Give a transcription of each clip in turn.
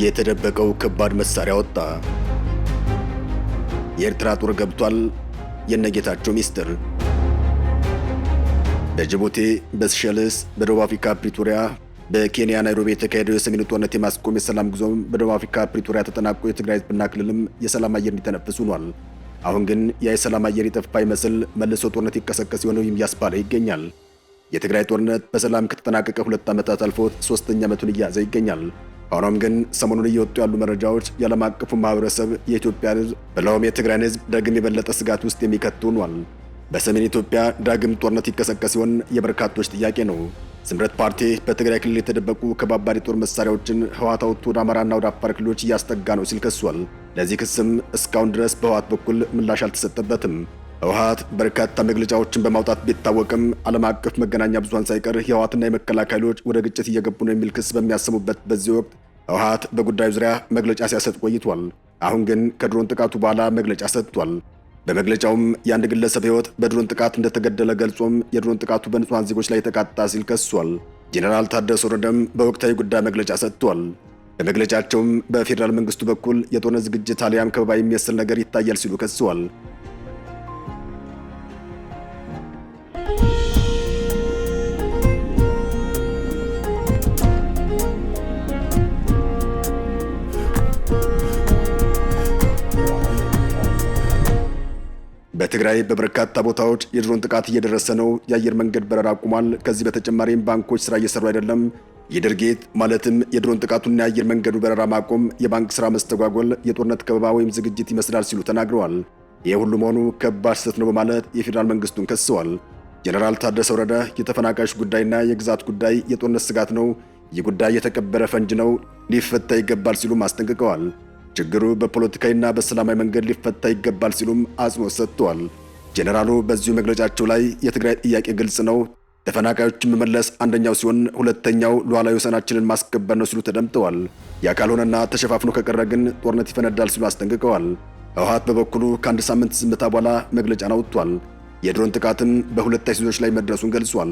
የተደበቀው ከባድ መሳሪያ ወጣ። የኤርትራ ጦር ገብቷል። የነጌታቸው ሚስጥር። በጅቡቲ፣ በሴሸልስ፣ በደቡብ አፍሪካ ፕሪቶሪያ፣ በኬንያ ናይሮቢ የተካሄደው የሰሜኑ ጦርነት የማስቆም የሰላም ጉዞም በደቡብ አፍሪካ ፕሪቶሪያ ተጠናቆ የትግራይ ህዝብና ክልልም የሰላም አየር እንዲተነፍስ ሆኗል። አሁን ግን ያ የሰላም አየር የጠፋ ይመስል መልሶ ጦርነት ይቀሰቀስ የሆነው እያስባለ ይገኛል። የትግራይ ጦርነት በሰላም ከተጠናቀቀ 2 ዓመታት አልፎት 3ኛ ዓመቱን እያዘ ይገኛል። ሆኖም ግን ሰሞኑን እየወጡ ያሉ መረጃዎች የዓለም አቀፉ ማህበረሰብ የኢትዮጵያን ህዝብ ብለውም የትግራይን ህዝብ ዳግም የበለጠ ስጋት ውስጥ የሚከቱ ሆኗል። በሰሜን ኢትዮጵያ ዳግም ጦርነት ይቀሰቀስ ሲሆን የበርካቶች ጥያቄ ነው። ስምረት ፓርቲ በትግራይ ክልል የተደበቁ ከባባድ የጦር መሳሪያዎችን ህወሓት አውጥቶ ወደ አማራና ወደ አፋር ክልሎች እያስጠጋ ነው ሲል ከሷል። ለዚህ ክስም እስካሁን ድረስ በህወሓት በኩል ምላሽ አልተሰጠበትም። ህወሓት በርካታ መግለጫዎችን በማውጣት ቢታወቅም ዓለም አቀፍ መገናኛ ብዙሃን ሳይቀር የህወሓትና የመከላከያ ኃይሎች ወደ ግጭት እየገቡ ነው የሚል ክስ በሚያሰሙበት በዚህ ወቅት ህወሓት በጉዳዩ ዙሪያ መግለጫ ሲያሰጥ ቆይቷል። አሁን ግን ከድሮን ጥቃቱ በኋላ መግለጫ ሰጥቷል። በመግለጫውም የአንድ ግለሰብ ህይወት በድሮን ጥቃት እንደተገደለ ገልጾም የድሮን ጥቃቱ በንጹሃን ዜጎች ላይ ተቃጣ ሲል ከሷል። ጄኔራል ታደሰ ወረደም በወቅታዊ ጉዳይ መግለጫ ሰጥቷል። በመግለጫቸውም በፌዴራል መንግስቱ በኩል የጦርነት ዝግጅት አሊያም ከበባ የሚመስል ነገር ይታያል ሲሉ ከሰዋል። በትግራይ በበርካታ ቦታዎች የድሮን ጥቃት እየደረሰ ነው። የአየር መንገድ በረራ አቁሟል። ከዚህ በተጨማሪም ባንኮች ስራ እየሰሩ አይደለም። ይህ ድርጊት ማለትም የድሮን ጥቃቱና የአየር መንገዱ በረራ ማቆም የባንክ ስራ መስተጓጎል የጦርነት ከበባ ወይም ዝግጅት ይመስላል ሲሉ ተናግረዋል። ይህ ሁሉ መሆኑ ከባድ ስህተት ነው በማለት የፌዴራል መንግስቱን ከሰዋል። ጄኔራል ታደሰ ወረደ የተፈናቃዮች ጉዳይና የግዛት ጉዳይ የጦርነት ስጋት ነው፣ ይህ ጉዳይ የተቀበረ ፈንጅ ነው፣ ሊፈታ ይገባል ሲሉም አስጠንቅቀዋል። ችግሩ በፖለቲካዊና በሰላማዊ መንገድ ሊፈታ ይገባል ሲሉም አጽንኦት ሰጥተዋል። ጄኔራሉ በዚሁ መግለጫቸው ላይ የትግራይ ጥያቄ ግልጽ ነው፣ ተፈናቃዮችን መመለስ አንደኛው ሲሆን ሁለተኛው ሉዓላዊ ወሰናችንን ማስከበር ነው ሲሉ ተደምጠዋል። ያ ካልሆነና ተሸፋፍኖ ከቀረ ግን ጦርነት ይፈነዳል ሲሉ አስጠንቅቀዋል። ህወሓት በበኩሉ ከአንድ ሳምንት ዝምታ በኋላ መግለጫን አውጥቷል። የድሮን ጥቃትም በሁለት አይሱዞች ላይ መድረሱን ገልጿል።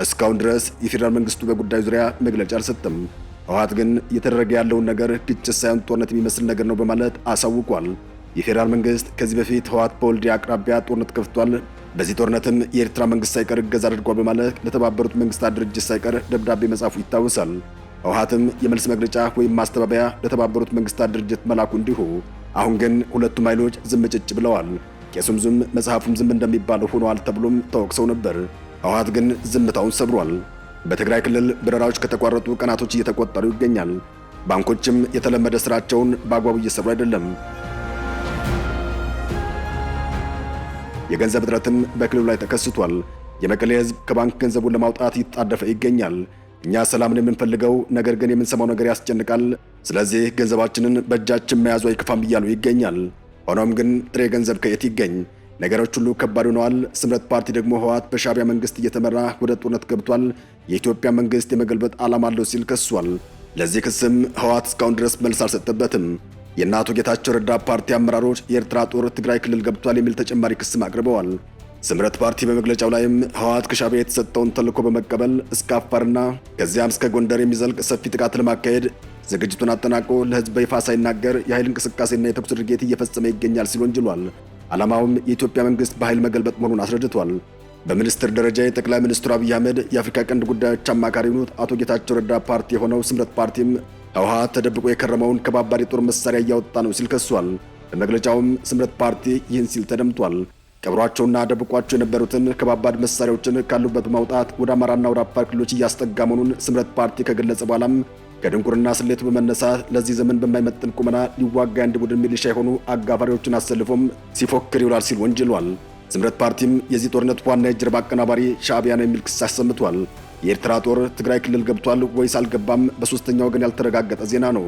እስካሁን ድረስ የፌዴራል መንግስቱ በጉዳዩ ዙሪያ መግለጫ አልሰጠም። ህወሓት ግን እየተደረገ ያለውን ነገር ግጭት ሳይሆን ጦርነት የሚመስል ነገር ነው በማለት አሳውቋል። የፌዴራል መንግስት ከዚህ በፊት ህወሓት በወልዲያ አቅራቢያ ጦርነት ከፍቷል፣ በዚህ ጦርነትም የኤርትራ መንግስት ሳይቀር እገዛ አድርጓል በማለት ለተባበሩት መንግስታት ድርጅት ሳይቀር ደብዳቤ መጻፉ ይታወሳል። ህወሓትም የመልስ መግለጫ ወይም ማስተባበያ ለተባበሩት መንግስታት ድርጅት መላኩ እንዲሁ። አሁን ግን ሁለቱም ኃይሎች ዝም ጭጭ ብለዋል። ቄሱም ዝም መጽሐፉም ዝም እንደሚባለው ሆኗል ተብሎም ተወቅሰው ነበር። ህወሓት ግን ዝምታውን ሰብሯል። በትግራይ ክልል በረራዎች ከተቋረጡ ቀናቶች እየተቆጠሩ ይገኛል። ባንኮችም የተለመደ ስራቸውን በአግባቡ እየሰሩ አይደለም። የገንዘብ እጥረትም በክልሉ ላይ ተከስቷል። የመቀሌ ህዝብ ከባንክ ገንዘቡን ለማውጣት ይጣደፈ ይገኛል። እኛ ሰላምን የምንፈልገው ነገር ግን የምንሰማው ነገር ያስጨንቃል። ስለዚህ ገንዘባችንን በእጃችን መያዙ አይከፋም እያሉ ይገኛል። ሆኖም ግን ጥሬ ገንዘብ ከየት ይገኝ? ነገሮች ሁሉ ከባድ ሆነዋል። ስምረት ፓርቲ ደግሞ ህወሓት በሻዕቢያ መንግስት እየተመራ ወደ ጦርነት ገብቷል፣ የኢትዮጵያ መንግስት የመገልበጥ ዓላማ አለው ሲል ከሷል። ለዚህ ክስም ህወሓት እስካሁን ድረስ መልስ አልሰጠበትም። የአቶ ጌታቸው ረዳ ፓርቲ አመራሮች የኤርትራ ጦር ትግራይ ክልል ገብቷል የሚል ተጨማሪ ክስም አቅርበዋል። ስምረት ፓርቲ በመግለጫው ላይም ህወሓት ከሻዕቢያ የተሰጠውን ተልዕኮ በመቀበል እስከ አፋርና ከዚያም እስከ ጎንደር የሚዘልቅ ሰፊ ጥቃት ለማካሄድ ዝግጅቱን አጠናቆ ለህዝብ በይፋ ሳይናገር የኃይል እንቅስቃሴና የተኩስ ድርጊት እየፈጸመ ይገኛል ሲል ወንጅሏል። ዓላማውም የኢትዮጵያ መንግስት በኃይል መገልበጥ መሆኑን አስረድቷል። በሚኒስትር ደረጃ የጠቅላይ ሚኒስትሩ አብይ አህመድ የአፍሪካ ቀንድ ጉዳዮች አማካሪ የሆኑት አቶ ጌታቸው ረዳ ፓርቲ የሆነው ስምረት ፓርቲም ህወሓት ተደብቆ የከረመውን ከባባድ የጦር መሳሪያ እያወጣ ነው ሲል ከሷል። በመግለጫውም ስምረት ፓርቲ ይህን ሲል ተደምጧል። ቀብሯቸውና ደብቋቸው የነበሩትን ከባባድ መሳሪያዎችን ካሉበት በማውጣት ወደ አማራና ወደ አፋር ክልሎች እያስጠጋ መሆኑን ስምረት ፓርቲ ከገለጸ በኋላም ከድንቁርና ስሌቱ በመነሳት ለዚህ ዘመን በማይመጥን ቁመና ሊዋጋ አንድ ቡድን ሚሊሻ የሆኑ አጋፋሪዎችን አሰልፎም ሲፎክር ይውላል ሲል ወንጅሏል። ስምረት ፓርቲም የዚህ ጦርነት ዋና የጀርባ አቀናባሪ ሻዕቢያ ነው የሚል ክስ አሰምቷል። የኤርትራ ጦር ትግራይ ክልል ገብቷል ወይስ አልገባም በሶስተኛ ወገን ያልተረጋገጠ ዜና ነው።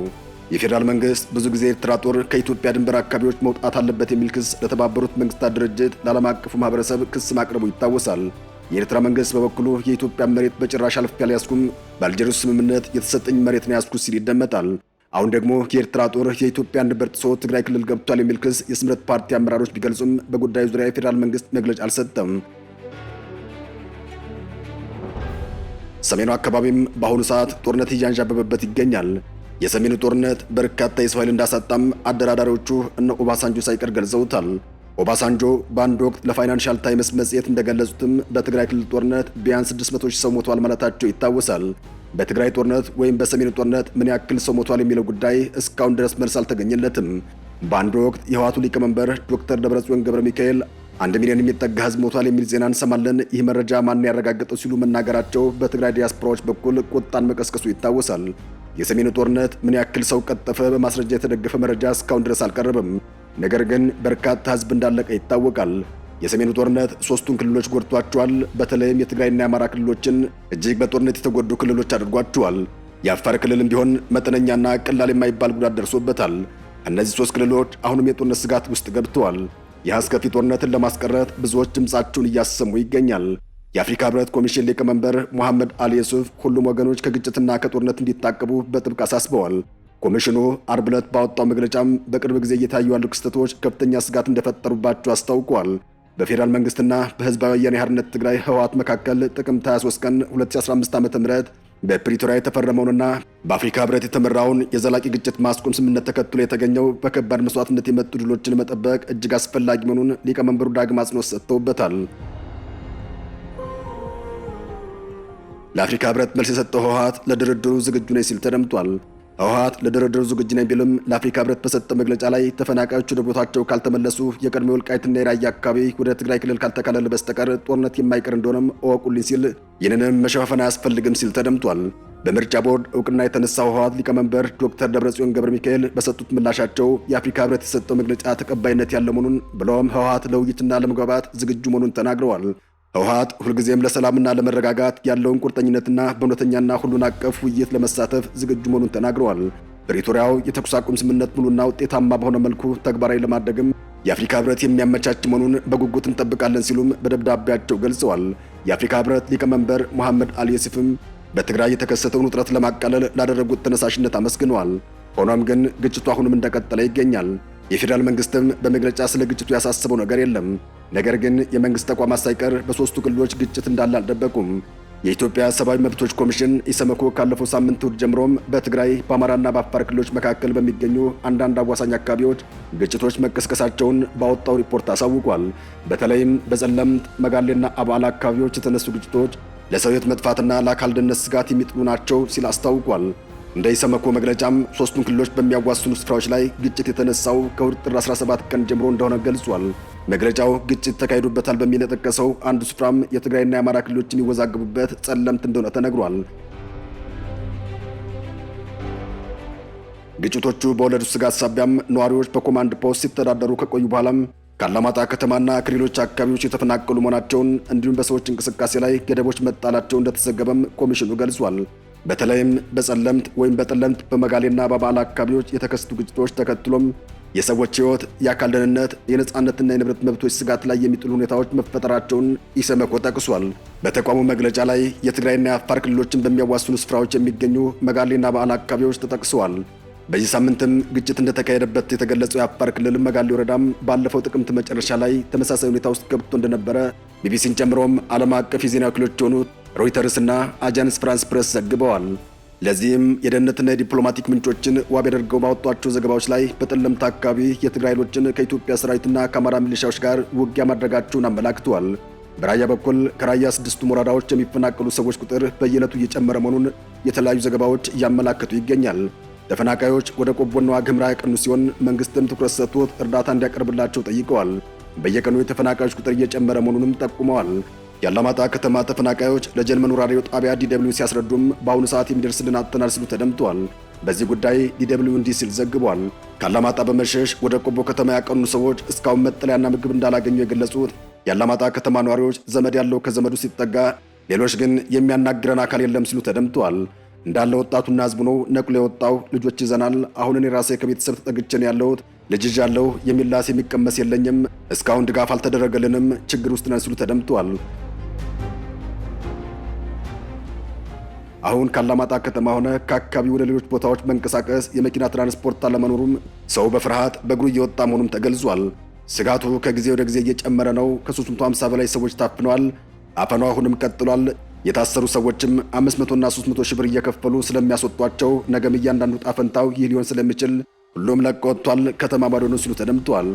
የፌዴራል መንግስት ብዙ ጊዜ የኤርትራ ጦር ከኢትዮጵያ ድንበር አካባቢዎች መውጣት አለበት የሚል ክስ ለተባበሩት መንግስታት ድርጅት ለዓለም አቀፉ ማህበረሰብ ክስ ማቅረቡ ይታወሳል። የኤርትራ መንግስት በበኩሉ የኢትዮጵያ መሬት በጭራሽ አልፌ አልያዝኩም፣ በአልጀርሱ ስምምነት የተሰጠኝ መሬት ነው ያዝኩት ሲል ይደመጣል። አሁን ደግሞ የኤርትራ ጦር የኢትዮጵያን ድንበር ጥሶ ትግራይ ክልል ገብቷል የሚል ክስ የስምረት ፓርቲ አመራሮች ቢገልጹም በጉዳዩ ዙሪያ የፌዴራል መንግስት መግለጫ አልሰጠም። ሰሜኑ አካባቢም በአሁኑ ሰዓት ጦርነት እያንዣበበበት ይገኛል። የሰሜኑ ጦርነት በርካታ የሰው ኃይል እንዳሳጣም አደራዳሪዎቹ እነ ኦባሳንጆ ሳይቀር ገልጸውታል። ኦባሳንጆ በአንድ ወቅት ለፋይናንሻል ታይምስ መጽሔት እንደገለጹትም በትግራይ ክልል ጦርነት ቢያንስ 600 ሺህ ሰው ሞቷል ማለታቸው ይታወሳል። በትግራይ ጦርነት ወይም በሰሜኑ ጦርነት ምን ያክል ሰው ሞቷል የሚለው ጉዳይ እስካሁን ድረስ መልስ አልተገኘለትም። በአንድ ወቅት የህወሓቱ ሊቀመንበር ዶክተር ደብረጽዮን ገብረ ሚካኤል 1 ሚሊዮን የሚጠጋ ህዝብ ሞቷል የሚል ዜና እንሰማለን፣ ይህ መረጃ ማን ያረጋገጠው ሲሉ መናገራቸው በትግራይ ዲያስፖራዎች በኩል ቁጣን መቀስቀሱ ይታወሳል። የሰሜኑ ጦርነት ምን ያክል ሰው ቀጠፈ በማስረጃ የተደገፈ መረጃ እስካሁን ድረስ አልቀረበም። ነገር ግን በርካታ ህዝብ እንዳለቀ ይታወቃል። የሰሜኑ ጦርነት ሶስቱን ክልሎች ጎድቷቸዋል። በተለይም የትግራይና የአማራ ክልሎችን እጅግ በጦርነት የተጎዱ ክልሎች አድርጓቸዋል። የአፋር ክልልም ቢሆን መጠነኛና ቀላል የማይባል ጉዳት ደርሶበታል። እነዚህ ሶስት ክልሎች አሁንም የጦርነት ስጋት ውስጥ ገብተዋል። ይህ አስከፊ ጦርነትን ለማስቀረት ብዙዎች ድምጻቸውን እያሰሙ ይገኛል። የአፍሪካ ህብረት ኮሚሽን ሊቀመንበር ሙሐመድ አሊ ዩሱፍ ሁሉም ወገኖች ከግጭትና ከጦርነት እንዲታቀቡ በጥብቅ አሳስበዋል። ኮሚሽኑ አርብ ዕለት ባወጣው መግለጫም በቅርብ ጊዜ እየታዩ ያሉ ክስተቶች ከፍተኛ ስጋት እንደፈጠሩባቸው አስታውቋል። በፌዴራል መንግስትና በህዝባዊ ወያኔ ሓርነት ትግራይ ህወሓት መካከል ጥቅምት 23 ቀን 2015 ዓ.ም በፕሪቶሪያ የተፈረመውንና በአፍሪካ ህብረት የተመራውን የዘላቂ ግጭት ማስቆም ስምምነት ተከትሎ የተገኘው በከባድ መስዋዕትነት የመጡ ድሎችን መጠበቅ እጅግ አስፈላጊ መሆኑን ሊቀመንበሩ ዳግም አጽንኦት ሰጥተውበታል። ለአፍሪካ ህብረት መልስ የሰጠው ህወሓት ለድርድሩ ዝግጁ ነኝ ሲል ተደምጧል። ህወሓት ለድርድሩ ዝግጁ ነኝ ቢልም ለአፍሪካ ህብረት በሰጠው መግለጫ ላይ ተፈናቃዮች ወደ ቦታቸው ካልተመለሱ የቀድሞ ወልቃይትና የራያ አካባቢ ወደ ትግራይ ክልል ካልተካለለ በስተቀር ጦርነት የማይቀር እንደሆነም እወቁልኝ ሲል ይህንንም መሸፋፈን አያስፈልግም ሲል ተደምጧል። በምርጫ ቦርድ እውቅና የተነሳው ህወሓት ሊቀመንበር ዶክተር ደብረጽዮን ገብረ ሚካኤል በሰጡት ምላሻቸው የአፍሪካ ህብረት የሰጠው መግለጫ ተቀባይነት ያለው መሆኑን ብለውም ህወሓት ለውይይትና ለመግባባት ዝግጁ መሆኑን ተናግረዋል። ህወሓት ሁልጊዜም ለሰላምና ለመረጋጋት ያለውን ቁርጠኝነትና በእውነተኛና ሁሉን አቀፍ ውይይት ለመሳተፍ ዝግጁ መሆኑን ተናግረዋል። ፕሪቶሪያው የተኩስ አቁም ስምምነት ሙሉና ውጤታማ በሆነ መልኩ ተግባራዊ ለማድረግም የአፍሪካ ህብረት የሚያመቻች መሆኑን በጉጉት እንጠብቃለን ሲሉም በደብዳቤያቸው ገልጸዋል። የአፍሪካ ህብረት ሊቀመንበር ሙሐመድ አሊ ዩሱፍም በትግራይ የተከሰተውን ውጥረት ለማቃለል ላደረጉት ተነሳሽነት አመስግነዋል። ሆኖም ግን ግጭቱ አሁንም እንደቀጠለ ይገኛል። የፌዴራል መንግስትም በመግለጫ ስለ ግጭቱ ያሳሰበው ነገር የለም። ነገር ግን የመንግስት ተቋማት ሳይቀር በሶስቱ ክልሎች ግጭት እንዳለ አልደበቁም። የኢትዮጵያ ሰብአዊ መብቶች ኮሚሽን ኢሰመኮ ካለፈው ሳምንት እሁድ ጀምሮም በትግራይ በአማራና በአፋር ክልሎች መካከል በሚገኙ አንዳንድ አዋሳኝ አካባቢዎች ግጭቶች መቀስቀሳቸውን ባወጣው ሪፖርት አሳውቋል። በተለይም በጸለምት መጋሌና አባላ አካባቢዎች የተነሱ ግጭቶች ለሰው ሕይወት መጥፋትና ለአካል ደህንነት ስጋት የሚጥሉ ናቸው ሲል አስታውቋል። እንደ ኢሰመኮ መግለጫም ሶስቱን ክልሎች በሚያዋስኑ ስፍራዎች ላይ ግጭት የተነሳው ከእሁድ ጥር 17 ቀን ጀምሮ እንደሆነ ገልጿል። መግለጫው ግጭት ተካሂዶበታል በሚል የጠቀሰው አንዱ ስፍራም የትግራይና የአማራ ክልሎች የሚወዛገቡበት ጸለምት እንደሆነ ተነግሯል። ግጭቶቹ በወለዱት ስጋት ሳቢያም ነዋሪዎች በኮማንድ ፖስት ሲተዳደሩ ከቆዩ በኋላም ከአላማጣ ከተማና ከሌሎች አካባቢዎች የተፈናቀሉ መሆናቸውን እንዲሁም በሰዎች እንቅስቃሴ ላይ ገደቦች መጣላቸው እንደተዘገበም ኮሚሽኑ ገልጿል። በተለይም በጸለምት ወይም በጠለምት በመጋሌና በባላ አካባቢዎች የተከሰቱ ግጭቶች ተከትሎም የሰዎች ሕይወት፣ የአካል ደህንነት፣ የነጻነትና የንብረት መብቶች ስጋት ላይ የሚጥሉ ሁኔታዎች መፈጠራቸውን ኢሰመኮ ጠቅሷል። በተቋሙ መግለጫ ላይ የትግራይና የአፋር ክልሎችን በሚያዋስኑ ስፍራዎች የሚገኙ መጋሌና ባላ አካባቢዎች ተጠቅሰዋል። በዚህ ሳምንትም ግጭት እንደተካሄደበት የተገለጸው የአፋር ክልል መጋሌ ወረዳም ባለፈው ጥቅምት መጨረሻ ላይ ተመሳሳይ ሁኔታ ውስጥ ገብቶ እንደነበረ ቢቢሲን ጨምሮም ዓለም አቀፍ የዜና ወኪሎች የሆኑት ሮይተርስና አጃንስ ፍራንስ ፕሬስ ዘግበዋል። ለዚህም የደህንነትና የዲፕሎማቲክ ምንጮችን ዋቢ አድርገው ባወጧቸው ዘገባዎች ላይ በጠለምት አካባቢ የትግራይ ኃይሎችን ከኢትዮጵያ ሰራዊትና ከአማራ ሚሊሻዎች ጋር ውጊያ ማድረጋቸውን አመላክተዋል። በራያ በኩል ከራያ 6ቱም ወረዳዎች የሚፈናቀሉ ሰዎች ቁጥር በየዕለቱ እየጨመረ መሆኑን የተለያዩ ዘገባዎች እያመላከቱ ይገኛል። ተፈናቃዮች ወደ ቆቦና ዋግ ኽምራ ያቀኑ ሲሆን መንግስትም ትኩረት ሰጥቶት እርዳታ እንዲያቀርብላቸው ጠይቀዋል። በየቀኑ የተፈናቃዮች ቁጥር እየጨመረ መሆኑንም ጠቁመዋል። የአላማጣ ከተማ ተፈናቃዮች ለጀርመን ራዲዮ ጣቢያ ዲደብሊው ሲያስረዱም በአሁኑ ሰዓት የሚደርስልን አጥተናል ሲሉ ተደምጠዋል። በዚህ ጉዳይ ዲደብሊው እንዲህ ሲል ዘግቧል። ከአላማጣ በመሸሽ ወደ ቆቦ ከተማ ያቀኑ ሰዎች እስካሁን መጠለያና ምግብ እንዳላገኙ የገለጹት የአላማጣ ከተማ ነዋሪዎች ዘመድ ያለው ከዘመዱ ሲጠጋ፣ ሌሎች ግን የሚያናግረን አካል የለም ሲሉ ተደምጠዋል። እንዳለ ወጣቱና ህዝቡ ነው ነቅሎ የወጣው። ልጆች ይዘናል። አሁን እኔ ራሴ ከቤተሰብ ተጠግቼን ያለሁት ልጅ ይዣለሁ። የሚላስ የሚቀመስ የለኝም። እስካሁን ድጋፍ አልተደረገልንም። ችግር ውስጥ ነን ሲሉ ተደምጠዋል። አሁን ካላማጣ ከተማ ሆነ ከአካባቢው ወደ ሌሎች ቦታዎች መንቀሳቀስ የመኪና ትራንስፖርት አለመኖሩም ሰው በፍርሃት በእግሩ እየወጣ መሆኑም ተገልጿል። ስጋቱ ከጊዜ ወደ ጊዜ እየጨመረ ነው። ከ350 በላይ ሰዎች ታፍነዋል። አፈናው አሁንም ቀጥሏል። የታሰሩ ሰዎችም 500 እና 300 ሺህ ብር እየከፈሉ ስለሚያስወጧቸው ነገም እያንዳንዱ ጣፈንታው ይህ ሊሆን ስለሚችል ሁሉም ለቀው ወጥቷል፣ ከተማ ባዶ ነው ሲሉ ተደምጠዋል።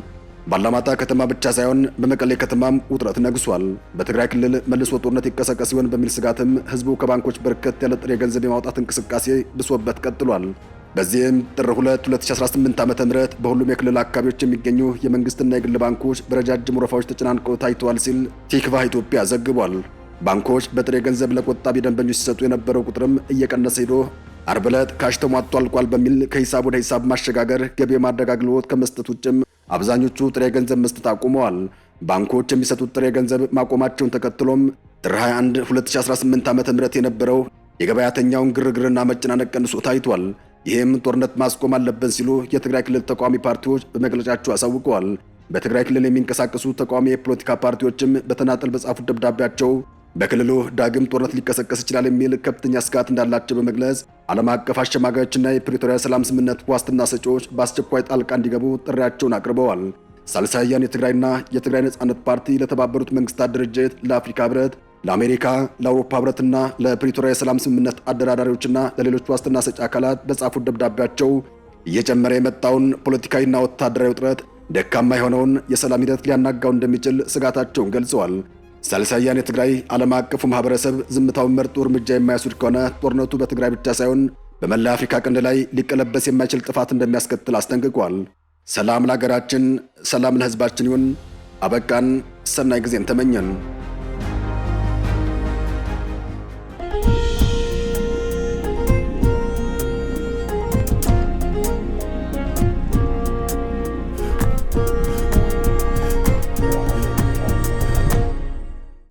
ባላማጣ ከተማ ብቻ ሳይሆን በመቀሌ ከተማም ውጥረት ነግሷል። በትግራይ ክልል መልሶ ጦርነት ይቀሰቀስ ሲሆን በሚል ስጋትም ህዝቡ ከባንኮች በርከት ያለ ጥሬ ገንዘብ የማውጣት እንቅስቃሴ ብሶበት ቀጥሏል። በዚህም ጥር 2 2018 ዓ.ም በሁሉም የክልል አካባቢዎች የሚገኙ የመንግስትና የግል ባንኮች በረጃጅም ወረፋዎች ተጨናንቀው ታይተዋል ሲል ቲክቫህ ኢትዮጵያ ዘግቧል። ባንኮች በጥሬ ገንዘብ ለቆጣቢ ደንበኞች ሲሰጡ የነበረው ቁጥርም እየቀነሰ ሄዶ ዓርብ ዕለት ካሽ ተሟጦ አልቋል በሚል ከሂሳብ ወደ ሂሳብ ማሸጋገር ገቢ የማድረግ አገልግሎት ከመስጠት ውጭም አብዛኞቹ ጥሬ ገንዘብ መስጠት አቁመዋል። ባንኮች የሚሰጡት ጥሬ ገንዘብ ማቆማቸውን ተከትሎም ጥር 21 2018 ዓ.ም የነበረው የገበያተኛውን ግርግርና መጨናነቅ ቀንሶ ታይቷል። ይህም ጦርነት ማስቆም አለብን ሲሉ የትግራይ ክልል ተቃዋሚ ፓርቲዎች በመግለጫቸው አሳውቀዋል። በትግራይ ክልል የሚንቀሳቀሱ ተቃዋሚ የፖለቲካ ፓርቲዎችም በተናጠል በጻፉት ደብዳቤያቸው በክልሉ ዳግም ጦርነት ሊቀሰቀስ ይችላል የሚል ከፍተኛ ስጋት እንዳላቸው በመግለጽ ዓለም አቀፍ አሸማጋዮችና የፕሪቶሪያ ሰላም ስምምነት ዋስትና ሰጪዎች በአስቸኳይ ጣልቃ እንዲገቡ ጥሪያቸውን አቅርበዋል። ሳልሳይ ወያነ የትግራይና የትግራይ ነጻነት ፓርቲ ለተባበሩት መንግስታት ድርጅት፣ ለአፍሪካ ህብረት፣ ለአሜሪካ፣ ለአውሮፓ ህብረትና ለፕሪቶሪያ የሰላም ስምምነት አደራዳሪዎችና ለሌሎች ዋስትና ሰጪ አካላት በጻፉት ደብዳቤያቸው እየጨመረ የመጣውን ፖለቲካዊና ወታደራዊ ውጥረት ደካማ የሆነውን የሰላም ሂደት ሊያናጋው እንደሚችል ስጋታቸውን ገልጸዋል። ሳልሳይ ወያነ የትግራይ ዓለም አቀፉ ማህበረሰብ ዝምታውን መርጦ እርምጃ የማይወስድ ከሆነ ጦርነቱ በትግራይ ብቻ ሳይሆን በመላ አፍሪካ ቀንድ ላይ ሊቀለበስ የማይችል ጥፋት እንደሚያስከትል አስጠንቅቋል። ሰላም ለሀገራችን፣ ሰላም ለህዝባችን ይሁን። አበቃን። ሰናይ ጊዜን ተመኘን።